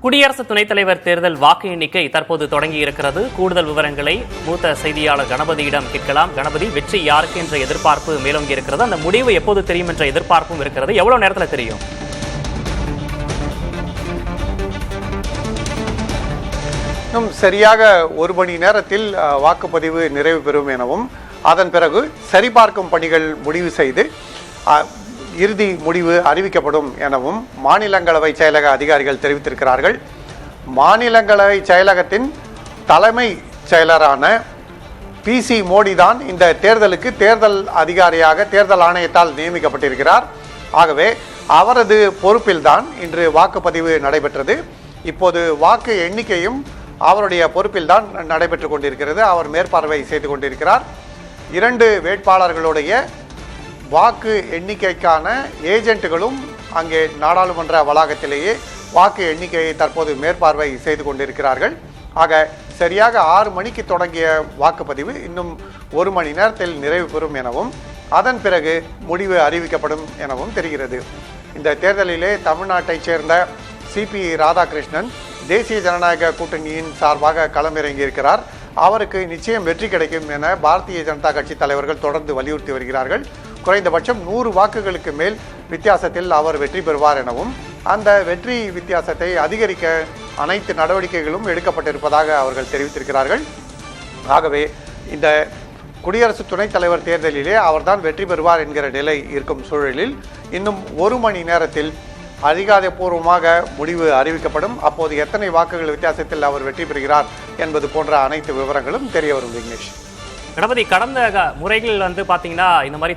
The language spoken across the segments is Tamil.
குடியரசு துணைத் தலைவர் தேர்தல் வாக்கு எண்ணிக்கை தற்போது தொடங்கி இருக்கிறது. கூடுதல் விவரங்களை மூத்த செய்தியாளர் கணபதியிடம் கேட்கலாம். கணபதி, வெற்றி யாருக்கு என்ற எதிர்பார்ப்பு மேலோங்கி இருக்கிறது. அந்த முடிவு எப்போது தெரியும் என்ற எதிர்பார்ப்பும் இருக்கிறது. எவ்வளவு நேரத்தில் தெரியும்? இன்னும் சரியாக ஒரு மணி நேரத்தில் வாக்குப்பதிவு நிறைவு பெறும் எனவும் அதன் பிறகு சரிபார்க்கும் பணிகள் முடிவு செய்து இறுதி முடிவு அறிவிக்கப்படும் எனவும் மாநிலங்களவை செயலக அதிகாரிகள் தெரிவித்திருக்கிறார்கள். மாநிலங்களவை செயலகத்தின் தலைமை செயலரான PC மோடி தான் இந்த தேர்தலுக்கு தேர்தல் அதிகாரியாக தேர்தல் ஆணையத்தால் நியமிக்கப்பட்டிருக்கிறார். ஆகவே அவரது பொறுப்பில்தான் இன்று வாக்குப்பதிவு நடைபெற்றது. இப்போது வாக்கு எண்ணிக்கையும் அவருடைய பொறுப்பில்தான் நடைபெற்று கொண்டிருக்கிறது. அவர் மேற்பார்வை செய்து கொண்டிருக்கிறார். 2 வேட்பாளர்களுடைய வாக்கு எண்ணிக்கைக்கான ஏஜென்ட்டுகளும் அங்கே நாடாளுமன்ற வளாகத்திலேயே வாக்கு எண்ணிக்கையை தற்போது மேற்பார்வை செய்து கொண்டிருக்கிறார்கள். ஆக சரியாக 6 மணிக்கு தொடங்கிய வாக்குப்பதிவு இன்னும் 1 மணி நேரத்தில் நிறைவு பெறும் எனவும் அதன் பிறகு முடிவு அறிவிக்கப்படும் எனவும் தெரிகிறது. இந்த தேர்தலிலே தமிழ்நாட்டைச் சேர்ந்த CP ராதாகிருஷ்ணன் தேசிய ஜனநாயக கூட்டணியின் சார்பாக களமிறங்கியிருக்கிறார். அவருக்கு நிச்சயம் வெற்றி கிடைக்கும் என பாரதிய ஜனதா கட்சி தலைவர்கள் தொடர்ந்து வலியுறுத்தி வருகிறார்கள். குறைந்தபட்சம் 100 வாக்குகளுக்கு மேல் வித்தியாசத்தில் அவர் வெற்றி பெறுவார் எனவும் அந்த வெற்றி வித்தியாசத்தை அதிகரிக்க அனைத்து நடவடிக்கைகளும் எடுக்கப்பட்டிருப்பதாக அவர்கள் தெரிவித்திருக்கிறார்கள். ஆகவே இந்த குடியரசு துணைத் தலைவர் தேர்தலிலே அவர்தான் வெற்றி பெறுவார் என்கிற நிலை இருக்கும் சூழலில் இன்னும் 1 மணி நேரத்தில் அதிகாரப்பூர்வமாக முடிவு அறிவிக்கப்படும். அப்போது எத்தனை வாக்குகள் வித்தியாசத்தில் அவர் வெற்றி பெறுகிறார் என்பது போன்ற அனைத்து விவரங்களும் தெரிய வரும். விக்னேஷ், கணபதி, கடந்த முறைகளில் பாத்தீங்கன்னா இந்த மாதிரி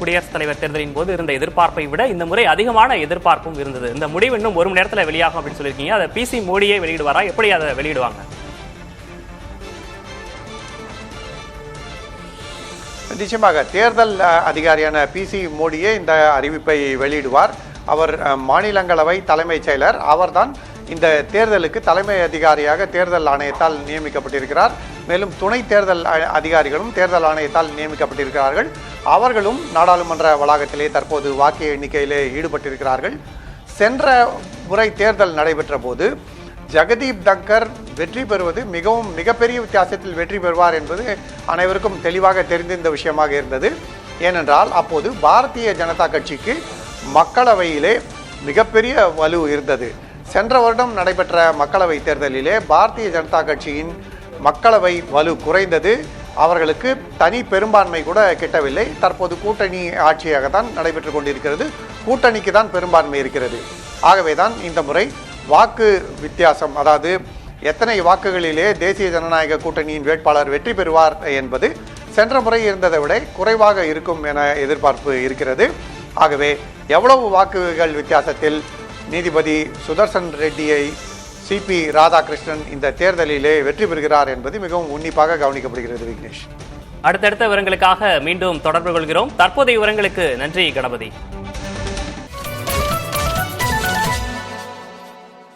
குடியரசுத் தலைவர் தேர்தலின் போது இருந்த எதிர்பார்ப்பை விட இந்த முறை அதிகமான எதிர்பார்ப்பும் இருந்தது. இந்த முடிவு இன்னும் 1 மணி நேரத்தில் வெளியாகும் அப்படின்னு சொல்லியிருக்கீங்க. அதை PC மோடியே வெளியிடுவாரா? எப்படி அதை வெளியிடுவாங்க? நிச்சயமாக தேர்தல் அதிகாரியான PC மோடியே இந்த அறிவிப்பை வெளியிடுவார். அவர் மாநிலங்களவை தலைமைச் செயலர். அவர்தான் இந்த தேர்தலுக்கு தலைமை அதிகாரியாக தேர்தல் ஆணையத்தால் நியமிக்கப்பட்டிருக்கிறார். மேலும் துணை தேர்தல் அதிகாரிகளும் தேர்தல் ஆணையத்தால் நியமிக்கப்பட்டிருக்கிறார்கள். அவர்களும் நாடாளுமன்ற வளாகத்திலே தற்போது வாக்கு எண்ணிக்கையிலே ஈடுபட்டிருக்கிறார்கள். சென்ற முறை தேர்தல் நடைபெற்ற போது ஜெகதீப் தங்கர் வெற்றி பெறுவது மிகப்பெரிய வித்தியாசத்தில் வெற்றி பெறுவார் என்பது அனைவருக்கும் தெளிவாக தெரிந்திருந்த விஷயமாக இருந்தது. ஏனென்றால் அப்போது பாரதிய ஜனதா கட்சிக்கு மக்களவையிலே மிகப்பெரிய வலு இருந்தது. சென்ற வருடம் நடைபெற்ற மக்களவை தேர்தலிலே பாரதிய ஜனதா கட்சியின் மக்களவை வலு குறைந்தது. அவர்களுக்கு தனி பெரும்பான்மை கூட கிட்டவில்லை. தற்போது கூட்டணி ஆட்சியாக தான் நடைபெற்று கொண்டிருக்கிறது. கூட்டணிக்கு தான் பெரும்பான்மை இருக்கிறது. ஆகவே தான் இந்த முறை வாக்கு வித்தியாசம், அதாவது எத்தனை வாக்குகளிலே தேசிய ஜனநாயக கூட்டணியின் வேட்பாளர் வெற்றி பெறுவார் என்பது சென்ற முறை இருந்ததை விட குறைவாக இருக்கும் என எதிர்பார்ப்பு இருக்கிறது. ஆகவே எவ்வளவு வாக்குகள் வித்தியாசத்தில் நீதிபதி சுதர்சன் ரெட்டியை CP ராதாகிருஷ்ணன் இந்த தேர்தலிலே வெற்றி பெறுகிறார் என்பது மிகவும் உன்னிப்பாக கவனிக்கப்படுகிறது. விக்னேஷ், அடுத்தடுத்த விவரங்களுக்காக மீண்டும் தொடர்பு கொள்கிறோம். தற்போதைய விவரங்களுக்கு நன்றி கணபதி.